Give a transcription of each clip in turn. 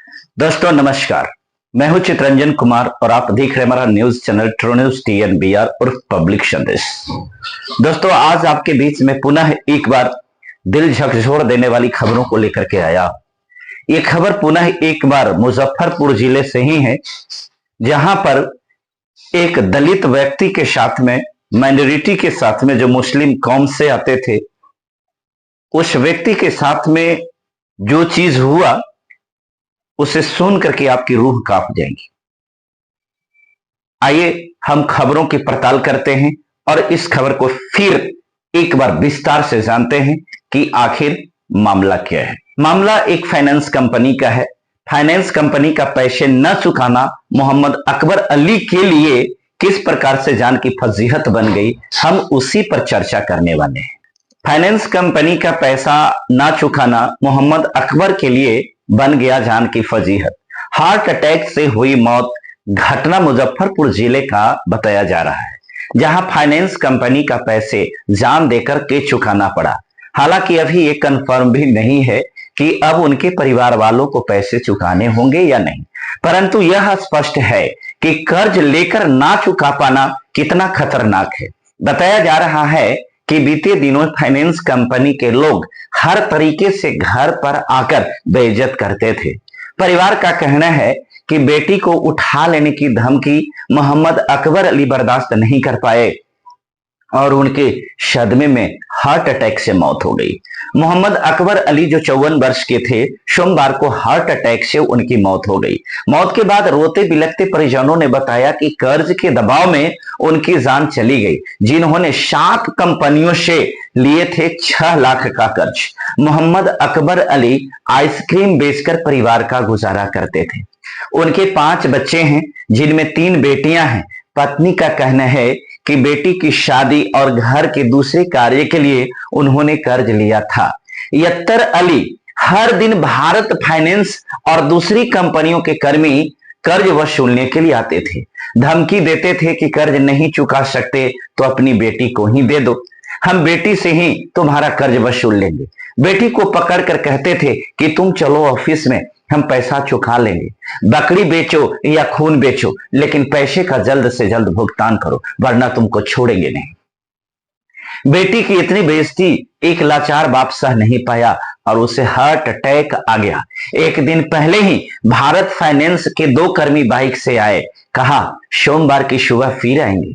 दोस्तों नमस्कार। मैं हूं चित्रंजन कुमार और आप देख रहे हैं हमारा news channel true news TNBR उर्फ पब्लिक संदेश। दोस्तों आज आपके बीच में पुनः एक बार दिल झकझोर देने वाली खबरों को लेकर के आया। ये खबर पुनः एक बार मुजफ्फरपुर जिले से ही है, जहां पर एक दलित व्यक्ति के साथ में, माइनॉरिटी के साथ में, जो मुस्लिम कौम से आते थे, उस व्यक्ति के साथ में जो चीज हुआ उसे सुन करके आपकी रूह कांप जाएगी। आइए हम खबरों की पड़ताल करते हैं और इस खबर को फिर एक बार विस्तार से जानते हैं कि आखिर मामला क्या है। मामला एक फाइनेंस कंपनी का है। फाइनेंस कंपनी का पैसे न चुकाना मोहम्मद अकबर अली के लिए किस प्रकार से जान की फजीहत बन गई, हम उसी पर चर्चा करने वाले हैं। फाइनेंस कंपनी का पैसा ना चुकाना मोहम्मद अकबर के लिए बन गया जान की फजीहत। हार्ट अटैक से हुई मौत। घटना मुजफ्फरपुर जिले का बताया जा रहा है, जहां फाइनेंस कंपनी का पैसे जान देकर के चुकाना पड़ा। हालांकि अभी ये कंफर्म भी नहीं है कि अब उनके परिवार वालों को पैसे चुकाने होंगे या नहीं, परंतु यह स्पष्ट है कि कर्ज लेकर ना चुका पाना कितना खतरनाक है। बताया जा रहा है कि बीते दिनों फाइनेंस कंपनी के लोग हर तरीके से घर पर आकर बेइज्जत करते थे। परिवार का कहना है कि बेटी को उठा लेने की धमकी मोहम्मद अकबर अली बर्दाश्त नहीं कर पाए और उनके सदमे में हार्ट अटैक से मौत हो गई। मोहम्मद अकबर अली जो 54 वर्ष के थे, सोमवार को हार्ट अटैक से उनकी मौत हो गई। मौत के बाद रोते बिलखते परिजनों ने बताया कि कर्ज के दबाव में उनकी जान चली गई, जिन्होंने 7 कंपनियों से लिए थे 6 लाख का कर्ज। मोहम्मद अकबर अली आइसक्रीम बेचकर परिवार का गुजारा करते थे। उनके 5 बच्चे हैं, जिनमें 3 बेटियां हैं। पत्नी का कहना है कि बेटी की शादी और घर के दूसरे कार्य के लिए उन्होंने कर्ज लिया था। यत्तर अली हर दिन भारत फाइनेंस और दूसरी कंपनियों के कर्मी कर्ज वसूलने के लिए आते थे। धमकी देते थे कि कर्ज नहीं चुका सकते तो अपनी बेटी को ही दे दो, हम बेटी से ही तुम्हारा कर्ज वसूल लेंगे। बेटी को पकड़ कर कहते थे कि तुम चलो ऑफिस में, हम पैसा चुका लेंगे। बकरी बेचो या खून बेचो, लेकिन पैसे का जल्द से जल्द भुगतान करो, वरना तुमको छोड़ेंगे नहीं। बेटी की इतनी बेइज्जती एक लाचार बाप सह नहीं पाया और उसे हार्ट अटैक आ गया। एक दिन पहले ही भारत फाइनेंस के 2 कर्मी बाइक से आए, कहा सोमवार की सुबह फिर आएंगे,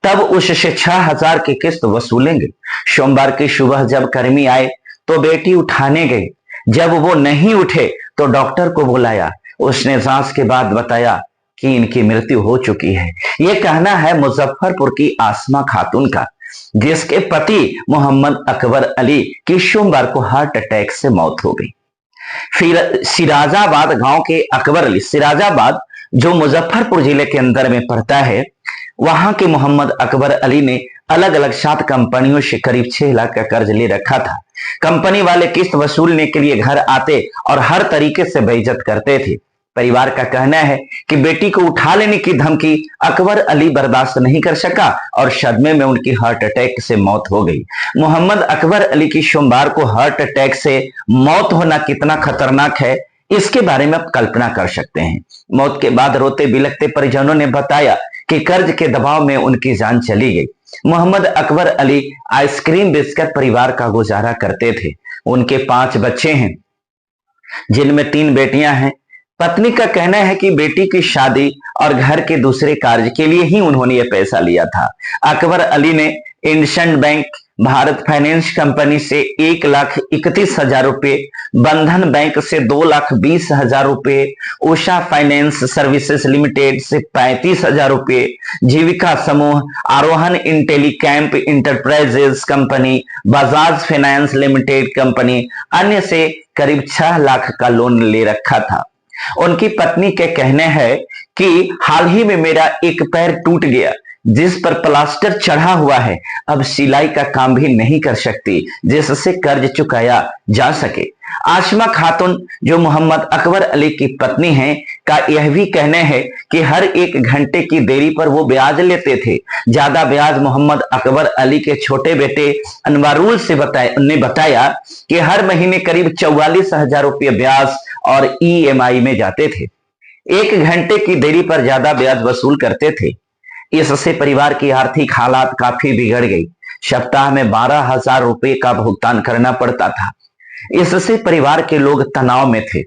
तब उससे 6000 की किस्त वसूलेंगे। सोमवार की सुबह जब कर्मी आए तो बेटी उठाने गई। जब वो नहीं उठे तो डॉक्टर को बुलाया। उसने जांच के बाद बताया कि इनकी मृत्यु हो चुकी है। यह कहना है मुजफ्फरपुर की आसमा खातून का, जिसके पति मोहम्मद अकबर अली की सोमवार को हार्ट अटैक से मौत हो गई। फिर सिराजाबाद गांव के अकबर अली, सिराजाबाद जो मुजफ्फरपुर जिले के अंदर में पड़ता है, वहां के मोहम्मद अकबर अली ने अलग अलग 7 कंपनियों से करीब 6 लाख का कर्ज ले रखा था। कंपनी वाले किस्त वसूलने के लिए घर आते और हर तरीके से बेइज्जत करते थे। परिवार का कहना है कि बेटी को उठा लेने की धमकी अकबर अली बर्दाश्त नहीं कर सका और सदमे में उनकी हार्ट अटैक से मौत हो गई। मोहम्मद अकबर अली की सोमवार को हार्ट अटैक से मौत होना कितना खतरनाक है, इसके बारे में आप कल्पना कर सकते हैं। मौत के बाद रोते बिलखते परिजनों ने बताया कि कर्ज के दबाव में उनकी जान चली गई। मोहम्मद अकबर अली आइसक्रीम बेचकर परिवार का गुजारा करते थे। उनके 5 बच्चे हैं, जिनमें 3 बेटियां हैं। पत्नी का कहना है कि बेटी की शादी और घर के दूसरे कार्य के लिए ही उन्होंने यह पैसा लिया था। अकबर अली ने IndusInd bank, Bharat finance company से 1,31,000 रुपए, बंधन बैंक से 2,20,000 रुपए, उषा फाइनेंस सर्विसेज लिमिटेड से 35,000 रुपए, जीविका समूह, Arohan Intellicamp enterprises company, Bajaj finance limited company, अन्य से करीब 6 लाख का लोन ले रखा था। उनकी पत्नी के कहने हैं कि हाल ही में मेरा एक पैर टूट गया, जिस पर प्लास्टर चढ़ा हुआ है अब सिलाई का काम भी नहीं कर सकती, जिससे कर्ज चुकाया जा सके। आसमा खातून जो मोहम्मद अकबर अली की पत्नी हैं का यह भी कहना है कि हर 1 घंटे की देरी पर वो ब्याज लेते थे। ज्यादा ब्याज मोहम्मद अकबर अली के छोटे बेटे अनवारुल से ने बताया कि हर महीने करीब 44,000 रुपये ब्याज और EMI में जाते थे। 1 घंटे की देरी पर ज्यादा ब्याज वसूल करते थे। इससे परिवार की आर्थिक हालात काफी बिगड़ गई। सप्ताह में 12,000 रुपये का भुगतान करना पड़ता था। इससे परिवार के लोग तनाव में थे।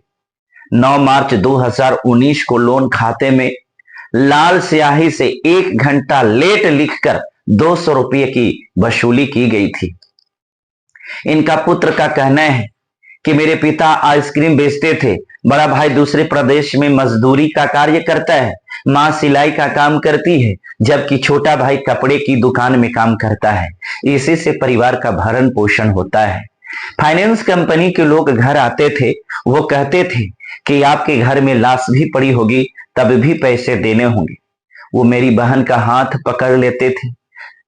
9 मार्च 2019 को लोन खाते में लाल स्याही से 1 घंटा लेट लिखकर 200 रुपये की वसूली की गई थी। इनका पुत्र का कहना है कि मेरे पिता आइसक्रीम बेचते थे, बड़ा भाई दूसरे प्रदेश में मजदूरी का कार्य करता है, माँ सिलाई का काम करती है, जबकि छोटा भाई कपड़े की दुकान में काम करता है। इसी से परिवार का भरण पोषण होता है। फाइनेंस कंपनी के लोग घर आते थे, वो कहते थे कि आपके घर में लाश भी पड़ी होगी तब भी पैसे देने होंगे। वो मेरी बहन का हाथ पकड़ लेते थे।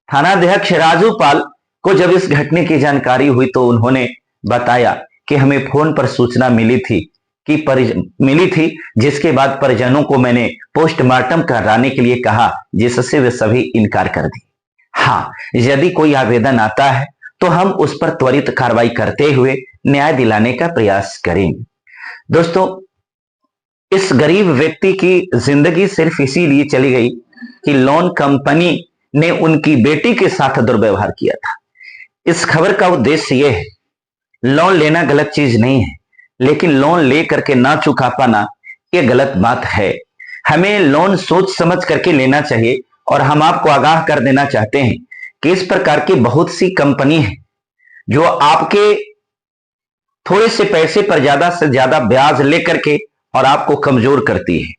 थानाध्यक्ष राजू पाल को जब इस घटने की जानकारी हुई तो उन्होंने बताया कि हमें फोन पर सूचना मिली थी, जिसके बाद परिजनों को मैंने पोस्टमार्टम कराने के लिए कहा, जिससे वे सभी इनकार कर दी। हाँ, यदि कोई आवेदन आता है तो हम उस पर त्वरित कार्रवाई करते हुए न्याय दिलाने का प्रयास करेंगे। दोस्तों, इस गरीब व्यक्ति की जिंदगी सिर्फ इसीलिए चली गई कि लोन कंपनी ने उनकी बेटी के साथ दुर्व्यवहार किया था। इस खबर का उद्देश्य यह है, लोन लेना गलत चीज नहीं है, लेकिन लोन ले करके ना चुका पाना यह गलत बात है। हमें लोन सोच समझ करके लेना चाहिए। और हम आपको आगाह कर देना चाहते हैं कि इस प्रकार की बहुत सी कंपनी है जो आपके थोड़े से पैसे पर ज्यादा से ज्यादा ब्याज लेकर के और आपको कमजोर करती है।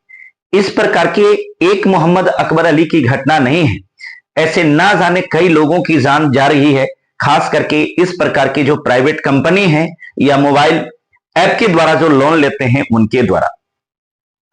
इस प्रकार की एक मोहम्मद अकबर अली की घटना नहीं है, ऐसे ना जाने कई लोगों की जान जा रही है। खास करके इस प्रकार की जो प्राइवेट कंपनी है या मोबाइल ऐप के द्वारा जो लोन लेते हैं उनके द्वारा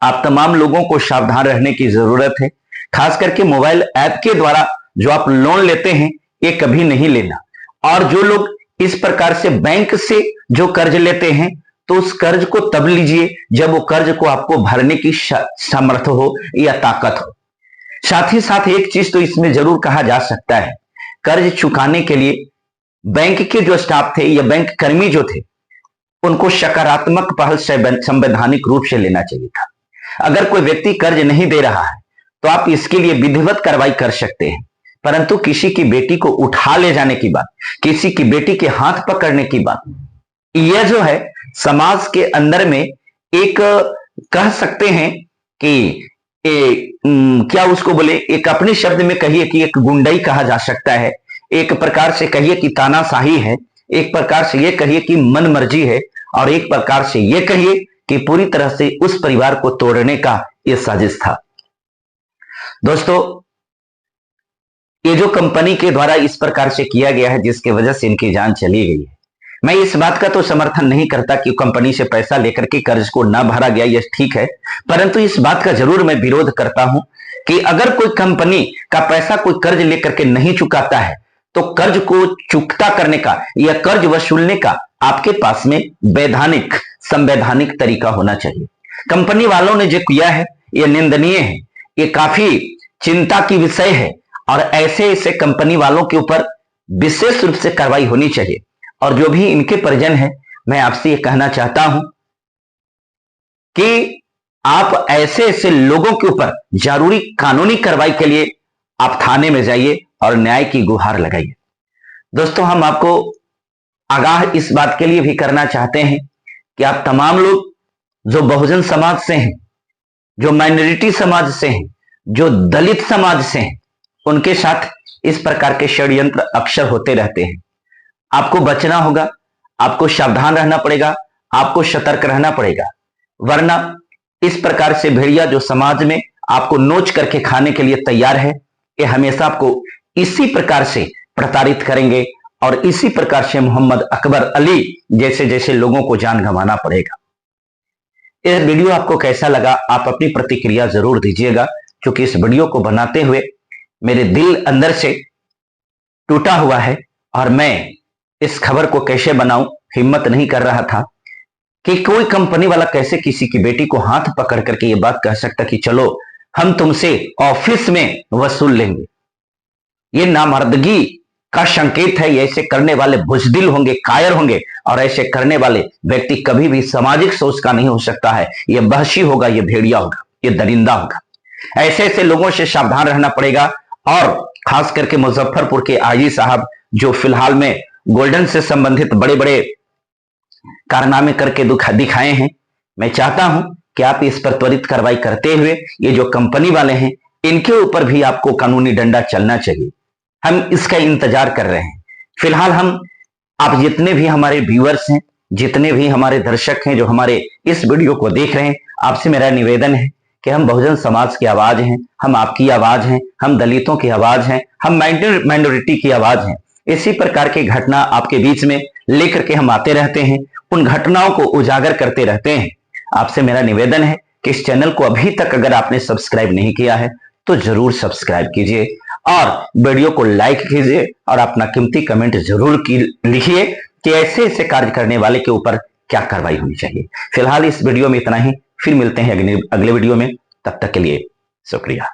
आप तमाम लोगों को सावधान रहने की जरूरत है। खास करके मोबाइल ऐप के द्वारा जो आप लोन लेते हैं ये कभी नहीं लेना। और जो लोग इस प्रकार से बैंक से जो कर्ज लेते हैं तो उस कर्ज को तब लीजिए जब वो कर्ज को आपको भरने की सामर्थ्य हो या ताकत हो। साथ ही साथ एक चीज तो इसमें जरूर कहा जा सकता है, कर्ज चुकाने के लिए बैंक के जो स्टाफ थे या बैंक कर्मी जो थे उनको सकारात्मक पहल संवैधानिक रूप से लेना चाहिए था। अगर कोई व्यक्ति कर्ज नहीं दे रहा है तो आप इसके लिए विधिवत कार्रवाई कर सकते हैं, परंतु किसी की बेटी को उठा ले जाने की बात, किसी की बेटी के हाथ पकड़ने की बात, यह जो है समाज के अंदर में एक कह सकते हैं कि क्या उसको बोले, एक अपने शब्द में कहिए कि एक गुंडाई कहा जा सकता है, एक प्रकार से कहिए कि तानाशाही है, एक प्रकार से यह कहिए कि मन मर्जी है, और एक प्रकार से यह कहिए कि पूरी तरह से उस परिवार को तोड़ने का यह साजिश था। दोस्तों, ये जो कंपनी के द्वारा इस प्रकार से किया गया है जिसकी वजह से इनकी जान चली गई है, मैं इस बात का तो समर्थन नहीं करता कि कंपनी से पैसा लेकर के कर्ज को ना भरा गया, यह ठीक है, परंतु इस बात का जरूर मैं विरोध करता हूं कि अगर कोई कंपनी का पैसा कोई कर्ज लेकर के नहीं चुकाता है तो कर्ज को चुकता करने का या कर्ज वसूलने का आपके पास में वैधानिक संवैधानिक तरीका होना चाहिए। कंपनी वालों ने जो किया है यह निंदनीय है, ये काफी चिंता की विषय है और ऐसे कंपनी वालों के ऊपर विशेष रूप से कार्रवाई होनी चाहिए। और जो भी इनके परिजन हैं, मैं आपसे ये कहना चाहता हूं कि आप ऐसे लोगों के ऊपर जरूरी कानूनी कार्रवाई के लिए आप थाने में जाइए और न्याय की गुहार लगाइए। दोस्तों, हम आपको आगाह इस बात के लिए भी करना चाहते हैं कि आप तमाम लोग जो बहुजन समाज से हैं, जो माइनॉरिटी समाज से हैं, जो दलित समाज से हैं, उनके साथ इस प्रकार के षड्यंत्र अक्सर होते रहते हैं। आपको बचना होगा, आपको सावधान रहना पड़ेगा, आपको सतर्क रहना पड़ेगा, वरना इस प्रकार से भेड़िया जो समाज में आपको नोच करके खाने के लिए तैयार है, ये हमेशा आपको इसी प्रकार से प्रताड़ित करेंगे और इसी प्रकार से मोहम्मद अकबर अली जैसे लोगों को जान गंवाना पड़ेगा। यह वीडियो आपको कैसा लगा, आप अपनी प्रतिक्रिया जरूर दीजिएगा, क्योंकि इस वीडियो को बनाते हुए मेरे दिल अंदर से टूटा हुआ है और मैं इस खबर को कैसे बनाऊं हिम्मत नहीं कर रहा था कि कोई कंपनी वाला कैसे किसी की बेटी को हाथ पकड़ करके ये बात कह सकता कि चलो हम तुमसे ऑफिस में वसूल लेंगे। ये नामर्दगी का संकेत है। ऐसे करने वाले बुजदिल होंगे, कायर होंगे, और ऐसे करने वाले व्यक्ति कभी भी सामाजिक सोच का नहीं हो सकता है। ये वहशी होगा, ये भेड़िया होगा, ये दरिंदा होगा। ऐसे ऐसे लोगों से सावधान रहना पड़ेगा। और खास करके मुजफ्फरपुर के आईजी साहब जो फिलहाल में गोल्डन से संबंधित बड़े बड़े कारनामे करके दिखाए हैं, मैं चाहता हूं कि आप इस पर त्वरित कार्रवाई करते हुए ये जो कंपनी वाले हैं इनके ऊपर भी आपको कानूनी डंडा चलना चाहिए। हम इसका इंतजार कर रहे हैं। फिलहाल हम आप जितने भी हमारे व्यूअर्स हैं, जितने भी हमारे दर्शक हैं जो हमारे इस वीडियो को देख रहे हैं, आपसे मेरा निवेदन है कि हम बहुजन समाज की आवाज हैं, हम आपकी आवाज हैं, हम दलितों की आवाज हैं, हम माइनॉरिटी की आवाज हैं। इसी प्रकार की घटना आपके बीच में लेकर के हम आते रहते हैं, उन घटनाओं को उजागर करते रहते हैं। आपसे मेरा निवेदन है कि इस चैनल को अभी तक अगर आपने सब्सक्राइब नहीं किया है तो जरूर सब्सक्राइब कीजिए और वीडियो को लाइक कीजिए और अपना कीमती कमेंट जरूर लिखिए कि ऐसे ऐसे कार्य करने वाले के ऊपर क्या कार्रवाई होनी चाहिए। फिलहाल इस वीडियो में इतना ही, फिर मिलते हैं अगले वीडियो में। तब तक के लिए शुक्रिया।